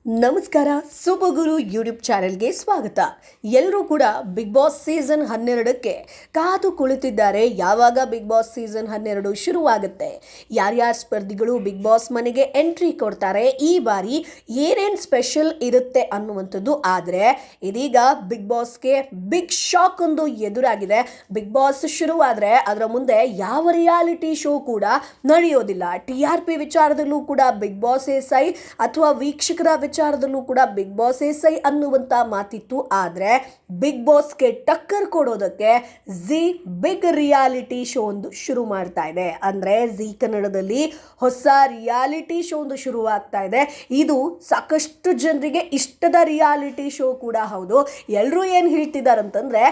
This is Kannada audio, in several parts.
ನಮಸ್ಕಾರ. ಸುಪಗುರು ಯೂಟ್ಯೂಬ್ ಚಾನೆಲ್ಗೆ ಸ್ವಾಗತ. ಎಲ್ಲರೂ ಕೂಡ ಬಿಗ್ ಬಾಸ್ ಸೀಸನ್ 12ಕ್ಕೆ ಕಾದು ಕುಳಿತಿದ್ದಾರೆ. ಯಾವಾಗ ಬಿಗ್ ಬಾಸ್ ಸೀಸನ್ 12 ಶುರುವಾಗುತ್ತೆ, ಯಾರ್ಯಾರು ಸ್ಪರ್ಧಿಗಳು ಬಿಗ್ ಬಾಸ್ ಮನೆಗೆ ಎಂಟ್ರಿ ಕೊಡ್ತಾರೆ, ಈ ಬಾರಿ ಏನೇನು ಸ್ಪೆಷಲ್ ಇರುತ್ತೆ ಅನ್ನುವಂಥದ್ದು. ಆದರೆ ಇದೀಗ ಬಿಗ್ ಬಾಸ್ಗೆ ಬಿಗ್ ಶಾಕ್ ಒಂದು ಎದುರಾಗಿದೆ. ಬಿಗ್ ಬಾಸ್ ಶುರುವಾದರೆ ಅದರ ಮುಂದೆ ಯಾವ ರಿಯಾಲಿಟಿ ಶೋ ಕೂಡ ನಡೆಯೋದಿಲ್ಲ. TRP ವಿಚಾರದಲ್ಲೂ ಕೂಡ ಬಿಗ್ ಬಾಸ್ ಸೈ ಅಥವಾ ವೀಕ್ಷಕರ ವಿಚಾರದಲ್ಲೂ ಕೂಡ ಬಿಗ್ ಬಾಸ್ ಸೈ ಅನ್ನುವಂತ ಮಾತಿತ್ತು. ಆದರೆ ಬಿಗ್ ಬಾಸ್ಗೆ ಟಕ್ಕರ್ ಕೊಡೋದಕ್ಕೆ ಝೀ ಬಿಗ್ ರಿಯಾಲಿಟಿ ಶೋ ಒಂದು ಶುರು ಮಾಡ್ತಾ ಇದೆ. ಅಂದ್ರೆ ಝೀ ಕನ್ನಡದಲ್ಲಿ ಹೊಸ ರಿಯಾಲಿಟಿ ಶೋ ಒಂದು ಶುರುವಾಗ್ತಾ ಇದೆ. ಇದು ಸಾಕಷ್ಟು ಜನರಿಗೆ ಇಷ್ಟದ ರಿಯಾಲಿಟಿ ಶೋ ಕೂಡ ಹೌದು. ಎಲ್ಲರೂ ಏನು ಹೇಳ್ತಿದ್ದಾರೆ ಅಂತಂದ್ರೆ,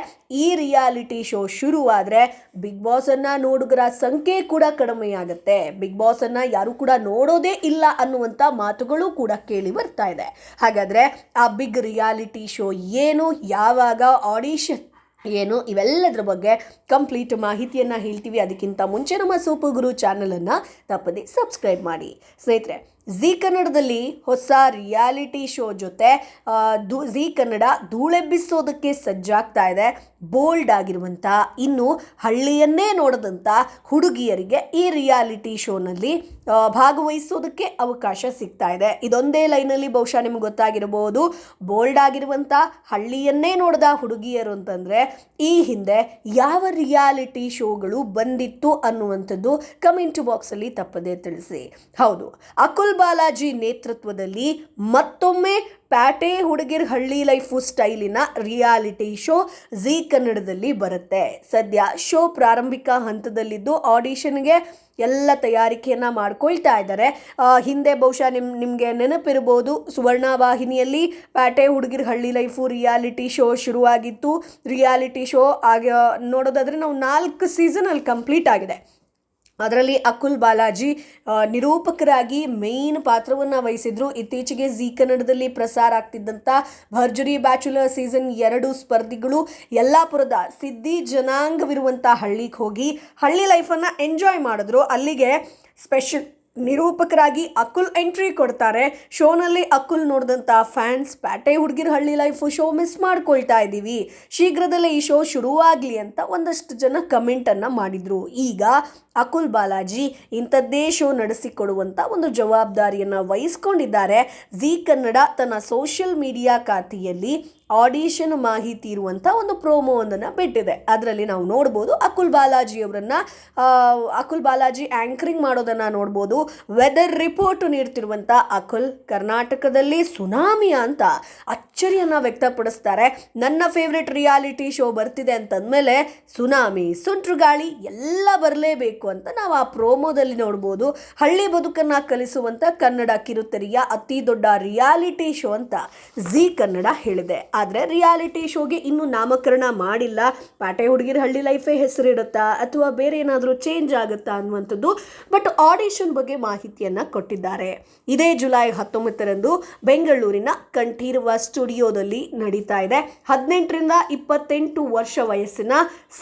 ಈ ರಿಯಾಲಿಟಿ ಶೋ ಶುರುವಾದ್ರೆ ಬಿಗ್ ಬಾಸ್ ಅನ್ನ ನೋಡುಗರ ಸಂಖ್ಯೆ ಕೂಡ ಕಡಿಮೆಯಾಗುತ್ತೆ, ಬಿಗ್ ಬಾಸ್ ಅನ್ನ ಯಾರು ಕೂಡ ನೋಡೋದೇ ಇಲ್ಲ ಅನ್ನುವಂತ ಮಾತುಗಳು ಕೂಡ ಕೇಳಿ ಬರ್ತಾ ಇದೆ. ಹಾಗಾದ್ರೆ ಆ ಬಿಗ್ ರಿಯಾಲಿಟಿ ಶೋ ಏನು, ಯಾವಾಗ, ಆಡಿಷನ್ ಏನು, ಇವೆಲ್ಲದರ ಬಗ್ಗೆ ಕಂಪ್ಲೀಟ್ ಮಾಹಿತಿಯನ್ನು ಹೇಳ್ತೀವಿ. ಅದಕ್ಕಿಂತ ಮುಂಚೆ ನಮ್ಮ ಸೂಪರ್ ಗುರು ಚಾನಲನ್ನು ತಪ್ಪದೆ ಸಬ್ಸ್ಕ್ರೈಬ್ ಮಾಡಿ. ಸ್ನೇಹಿತರೆ, ಝೀ ಕನ್ನಡದಲ್ಲಿ ಹೊಸ ರಿಯಾಲಿಟಿ ಶೋ ಜೊತೆ ಝೀ ಕನ್ನಡ ಧೂಳೆಬ್ಬಿಸೋದಕ್ಕೆ ಸಜ್ಜಾಗ್ತಾ ಇದೆ. ಬೋಲ್ಡ್ ಆಗಿರುವಂಥ, ಇನ್ನು ಹಳ್ಳಿಯನ್ನೇ ನೋಡದಂಥ ಹುಡುಗಿಯರಿಗೆ ಈ ರಿಯಾಲಿಟಿ ಶೋನಲ್ಲಿ ಭಾಗವಹಿಸೋದಕ್ಕೆ ಅವಕಾಶ ಸಿಗ್ತಾ ಇದೆ. ಇದೊಂದೇ ಲೈನಲ್ಲಿ ಬಹುಶಃ ನಿಮ್ಗೆ ಗೊತ್ತಾಗಿರಬಹುದು. ಬೋಲ್ಡ್ ಆಗಿರುವಂಥ ಹಳ್ಳಿಯನ್ನೇ ನೋಡಿದ ಹುಡುಗಿಯರು ಅಂತಂದರೆ ಈ ಹಿಂದೆ ಯಾವ ರಿಯಾಲಿಟಿ ಶೋಗಳು ಬಂದಿತ್ತು ಅನ್ನುವಂಥದ್ದು ಕಮೆಂಟ್ ಬಾಕ್ಸಲ್ಲಿ ತಪ್ಪದೇ ತಿಳಿಸಿ. ಹೌದು, ಅಕುಲ್ ಬಾಲಾಜಿ ನೇತೃತ್ವದಲ್ಲಿ ಮತ್ತೊಮ್ಮೆ ಪ್ಯಾಟೆ ಹುಡುಗಿರ್ ಹಳ್ಳಿ ಲೈಫು ಸ್ಟೈಲಿನ ರಿಯಾಲಿಟಿ ಶೋ ಝೀ ಕನ್ನಡದಲ್ಲಿ ಬರುತ್ತೆ. ಸದ್ಯ ಶೋ ಪ್ರಾರಂಭಿಕ ಹಂತದಲ್ಲಿದ್ದು ಆಡಿಷನ್ಗೆ ಎಲ್ಲ ತಯಾರಿಕೆಯನ್ನು ಮಾಡ್ಕೊಳ್ತಾ ಇದ್ದಾರೆ. ಹಿಂದೆ ಬಹುಶಃ ನಿಮಗೆ ನೆನಪಿರ್ಬೋದು, ಸುವರ್ಣ ವಾಹಿನಿಯಲ್ಲಿ ಪ್ಯಾಟೆ ಹುಡುಗಿರ್ ಹಳ್ಳಿ ಲೈಫು ರಿಯಾಲಿಟಿ ಶೋ ಶುರುವಾಗಿತ್ತು. ರಿಯಾಲಿಟಿ ಶೋ ನೋಡೋದಾದರೆ ನಾವು 4 ಸೀಸನ್ ಅಲ್ಲಿ ಕಂಪ್ಲೀಟ್ ಆಗಿದೆ. ಅದರಲ್ಲಿ ಅಕುಲ್ ಬಾಲಾಜಿ ನಿರೂಪಕರಾಗಿ ಮೇನ್ ಪಾತ್ರವನ್ನು ವಹಿಸಿದ್ರು. ಇತ್ತೀಚೆಗೆ ಝೀ ಕನ್ನಡದಲ್ಲಿ ಪ್ರಸಾರ ಆಗ್ತಿದ್ದಂಥ ಭರ್ಜರಿ ಬ್ಯಾಚುಲರ್ ಸೀಸನ್ 2 ಸ್ಪರ್ಧಿಗಳು ಯಲ್ಲಾಪುರದ ಸಿದ್ದಿ ಜನಾಂಗವಿರುವಂಥ ಹಳ್ಳಿಗೆ ಹೋಗಿ ಹಳ್ಳಿ ಲೈಫನ್ನು ಎಂಜಾಯ್ ಮಾಡಿದ್ರು. ಅಲ್ಲಿಗೆ ಸ್ಪೆಷಲ್ ನಿರೂಪಕರಾಗಿ ಅಕುಲ್ ಎಂಟ್ರಿ ಕೊಡ್ತಾರೆ. ಶೋನಲ್ಲಿ ಅಕುಲ್ ನೋಡಿದಂಥ ಫ್ಯಾನ್ಸ್ ಪ್ಯಾಟೆ ಹುಡುಗಿರ್ ಹಳ್ಳಿ ಲೈಫು ಶೋ ಮಿಸ್ ಮಾಡ್ಕೊಳ್ತಾ ಇದ್ದೀವಿ, ಶೀಘ್ರದಲ್ಲೇ ಈ ಶೋ ಶುರುವಾಗಲಿ ಅಂತ ಒಂದಷ್ಟು ಜನ ಕಮೆಂಟನ್ನು ಮಾಡಿದರು. ಈಗ ಅಕುಲ್ ಬಾಲಾಜಿ ಇಂಥದ್ದೇ ಶೋ ನಡೆಸಿಕೊಡುವಂಥ ಒಂದು ಜವಾಬ್ದಾರಿಯನ್ನು ವಹಿಸ್ಕೊಂಡಿದ್ದಾರೆ. ಝೀ ಕನ್ನಡ ತನ್ನ ಸೋಷಿಯಲ್ ಮೀಡಿಯಾ ಖಾತೆಯಲ್ಲಿ ಆಡಿಷನ್ ಮಾಹಿತಿ ಇರುವಂಥ ಒಂದು ಪ್ರೋಮೋವೊಂದನ್ನು ಬಿಟ್ಟಿದೆ. ಅದರಲ್ಲಿ ನಾವು ನೋಡ್ಬೋದು ಅಕುಲ್ ಬಾಲಾಜಿ ಆ್ಯಂಕರಿಂಗ್ ಮಾಡೋದನ್ನು ನೋಡ್ಬೋದು. ವೆದರ್ ರಿಪೋರ್ಟ್ ನೀಡ್ತಿರುವಂಥ ಅಕುಲ್ ಕರ್ನಾಟಕದಲ್ಲಿ ಸುನಾಮಿ ಅಂತ ಅಚ್ಚರಿಯನ್ನು ವ್ಯಕ್ತಪಡಿಸ್ತಾರೆ. ನನ್ನ ಫೇವ್ರೆಟ್ ರಿಯಾಲಿಟಿ ಶೋ ಬರ್ತಿದೆ ಅಂತಂದಮೇಲೆ ಸುನಾಮಿ, ಸುಂಟ್ರುಗಾಳಿ ಎಲ್ಲ ಬರಲೇಬೇಕು ಅಂತ ನಾವು ಆ ಪ್ರೋಮೋದಲ್ಲಿ ನೋಡ್ಬೋದು. ಹಳ್ಳಿ ಬದುಕನ್ನು ಕಲಿಸುವಂಥ ಕನ್ನಡ ಕಿರುತೆರೆಯ ಅತಿ ದೊಡ್ಡ ರಿಯಾಲಿಟಿ ಶೋ ಅಂತ ಝೀ ಕನ್ನಡ ಹೇಳಿದೆ. ಆದರೆ ರಿಯಾಲಿಟಿ ಶೋಗೆ ಇನ್ನೂ ನಾಮಕರಣ ಮಾಡಿಲ್ಲ. ಪ್ಯಾಟೆ ಹುಡುಗಿರ ಹಳ್ಳಿ ಲೈಫೇ ಹೆಸರಿಡುತ್ತಾ ಅಥವಾ ಬೇರೆ ಏನಾದರೂ ಚೇಂಜ್ ಆಗುತ್ತಾ ಅನ್ನುವಂಥದ್ದು. ಬಟ್ ಆಡಿಷನ್ ಬಗ್ಗೆ ಮಾಹಿತಿಯನ್ನು ಕೊಟ್ಟಿದ್ದಾರೆ. ಇದೇ ಜುಲೈ 19ರಂದು ಬೆಂಗಳೂರಿನ ಕಂಠೀರವ ಸ್ಟುಡಿಯೋದಲ್ಲಿ ನಡೀತಾ ಇದೆ. 18ರಿಂದ 28 ವರ್ಷ ವಯಸ್ಸಿನ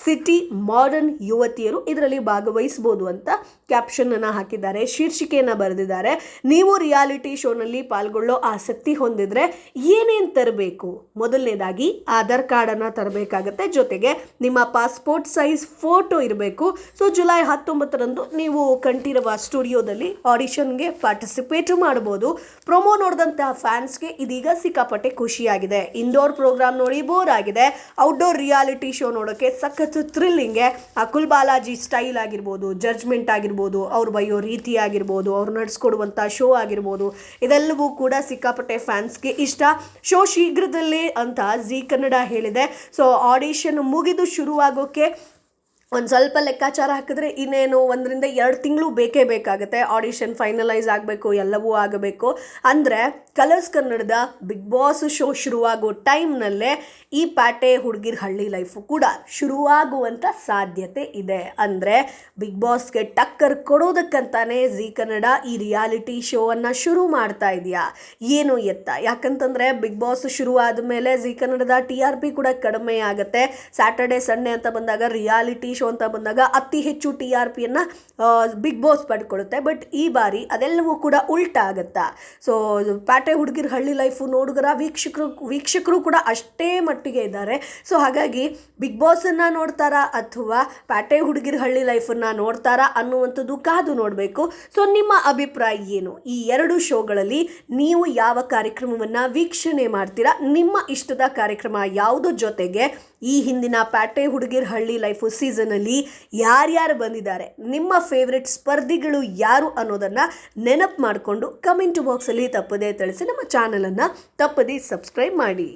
ಸಿಟಿ ಮಾಡರ್ನ್ ಯುವತಿಯರು ಇದರಲ್ಲಿ ಭಾಗವಹಿಸಬಹುದು ಅಂತ ಕ್ಯಾಪ್ಷನ್ ಅನ್ನು ಹಾಕಿದ್ದಾರೆ, ಶೀರ್ಷಿಕೆಯನ್ನು ಬರೆದಿದ್ದಾರೆ. ನೀವು ರಿಯಾಲಿಟಿ ಶೋನಲ್ಲಿ ಪಾಲ್ಗೊಳ್ಳೋ ಆಸಕ್ತಿ ಹೊಂದಿದ್ರೆ ಏನೇನು ತರಬೇಕು? ಮೊದಲನೇದಾಗಿ ಆಧಾರ್ ಕಾರ್ಡನ್ನು ತರಬೇಕಾಗತ್ತೆ, ಜೊತೆಗೆ ನಿಮ್ಮ ಪಾಸ್ಪೋರ್ಟ್ ಸೈಜ್ ಫೋಟೋ ಇರಬೇಕು. ಸೊ ಜುಲೈ 19ರಂದು ನೀವು ಕಂಠೀರವ ಸ್ಟುಡಿಯೋದಲ್ಲಿ ಆಡಿಷನ್ಗೆ ಪಾರ್ಟಿಸಿಪೇಟ್ ಮಾಡ್ಬೋದು. ಪ್ರೊಮೋ ನೋಡಿದಂತಹ ಫ್ಯಾನ್ಸ್ಗೆ ಇದೀಗ ಸಿಕ್ಕಾಪಟ್ಟೆ ಖುಷಿಯಾಗಿದೆ. ಇಂಡೋರ್ ಪ್ರೋಗ್ರಾಮ್ ನೋಡಿ ಬೋರ್ ಆಗಿದೆ, ಔಟ್ಡೋರ್ ರಿಯಾಲಿಟಿ ಶೋ ನೋಡೋಕ್ಕೆ ಸಖತ್ ಥ್ರಿಲ್ಲಿಂಗ್ಗೆ. ಅಕುಲ್ ಬಾಲಾಜಿ ಸ್ಟೈಲ್ ಆಗಿರ್ಬೋದು, ಜಡ್ಜ್ಮೆಂಟ್ ಆಗಿರ್ಬೋದು, ಅವ್ರು ಬೈಯೋ ರೀತಿ ಆಗಿರ್ಬೋದು, ಅವ್ರು ನಡೆಸ್ಕೊಡುವಂಥ ಶೋ ಆಗಿರ್ಬೋದು, ಇದೆಲ್ಲವೂ ಕೂಡ ಸಿಕ್ಕಾಪಟ್ಟೆ ಫ್ಯಾನ್ಸ್ಗೆ ಇಷ್ಟ. ಶೋ ಶೀಘ್ರದಲ್ಲೇ ಅಂತ ಝೀ ಕನ್ನಡ ಹೇಳಿದೆ. ಸೊ ಆಡಿಷನ್ ಮುಗಿದು ಶುರುವಾಗೋಕ್ಕೆ ಒಂದು ಸ್ವಲ್ಪ ಲೆಕ್ಕಾಚಾರ ಹಾಕಿದ್ರೆ ಇನ್ನೇನು 1ರಿಂದ 2 ತಿಂಗಳು ಬೇಕೇ ಬೇಕಾಗುತ್ತೆ. ಆಡಿಷನ್ ಫೈನಲೈಸ್ ಆಗಬೇಕು, ಎಲ್ಲವೂ ಆಗಬೇಕು. ಅಂದರೆ ಕಲರ್ಸ್ ಕನ್ನಡದ ಬಿಗ್ ಬಾಸ್ ಶೋ ಶುರುವಾಗೋ ಟೈಮ್ನಲ್ಲೇ ಈ ಪ್ಯಾಟೆ ಹುಡುಗಿರ್ ಹಳ್ಳಿ ಲೈಫು ಕೂಡ ಶುರುವಾಗುವಂಥ ಸಾಧ್ಯತೆ ಇದೆ. ಅಂದರೆ ಬಿಗ್ ಬಾಸ್ಗೆ ಟಕ್ಕರ್ ಕೊಡೋದಕ್ಕಂತಾನೆ ಝೀ ಕನ್ನಡ ಈ ರಿಯಾಲಿಟಿ ಶೋವನ್ನು ಶುರು ಮಾಡ್ತಾ ಇದೆಯಾ, ಏನು ಎತ್ತ? ಯಾಕಂತಂದರೆ ಬಿಗ್ ಬಾಸ್ ಶುರುವಾದ ಮೇಲೆ ಝೀ ಕನ್ನಡದ TRP ಕೂಡ ಕಡಿಮೆ ಆಗುತ್ತೆ. ಸ್ಯಾಟರ್ಡೆ ಸಂಡೇ ಅಂತ ಬಂದಾಗ ರಿಯಾಲಿಟಿ ಶೋ ಅಂತ ಬಂದಾಗ ಅತಿ ಹೆಚ್ಚು TRPಯನ್ನು ಬಿಗ್ ಬಾಸ್ ಪಡ್ಕೊಳ್ಳುತ್ತೆ. ಬಟ್ ಈ ಬಾರಿ ಅದೆಲ್ಲವೂ ಕೂಡ ಉಲ್ಟಾ ಆಗುತ್ತಾ? ಸೊ ಪ್ಯಾಟರ್ನ್ ಪ್ಯಾಟೆ ಹುಡುಗಿರ ಹಳ್ಳಿ ಲೈಫು ನೋಡುಗರ ವೀಕ್ಷಕರು ಕೂಡ ಅಷ್ಟೇ ಮಟ್ಟಿಗೆ ಇದ್ದಾರೆ. ಸೊ ಹಾಗಾಗಿ ಬಿಗ್ ಬಾಸನ್ನು ನೋಡ್ತಾರಾ ಅಥವಾ ಪ್ಯಾಟೆ ಹುಡುಗಿರ ಹಳ್ಳಿ ಲೈಫನ್ನು ನೋಡ್ತಾರಾ ಅನ್ನುವಂಥದ್ದು ಕಾದು ನೋಡಬೇಕು. ಸೊ ನಿಮ್ಮ ಅಭಿಪ್ರಾಯ ಏನು? ಈ ಎರಡು ಶೋಗಳಲ್ಲಿ ನೀವು ಯಾವ ಕಾರ್ಯಕ್ರಮವನ್ನು ವೀಕ್ಷಣೆ ಮಾಡ್ತೀರಾ? ನಿಮ್ಮ ಇಷ್ಟದ ಕಾರ್ಯಕ್ರಮ ಯಾವುದು? ಜೊತೆಗೆ ಈ ಹಿಂದಿನ ಪ್ಯಾಟೆ ಹುಡುಗಿರ ಹಳ್ಳಿ ಲೈಫು ಸೀಸನಲ್ಲಿ ಯಾರ್ಯಾರು ಬಂದಿದ್ದಾರೆ, ನಿಮ್ಮ ಫೇವ್ರೆಟ್ ಸ್ಪರ್ಧಿಗಳು ಯಾರು ಅನ್ನೋದನ್ನು ನೆನಪು ಮಾಡಿಕೊಂಡು ಕಮೆಂಟ್ ಬಾಕ್ಸಲ್ಲಿ ತಪ್ಪದೇ ತಿಳಿಸಿ. ನಮ್ಮ ಚಾನಲನ್ನು ತಪ್ಪದೇ ಸಬ್ಸ್ಕ್ರೈಬ್ ಮಾಡಿ.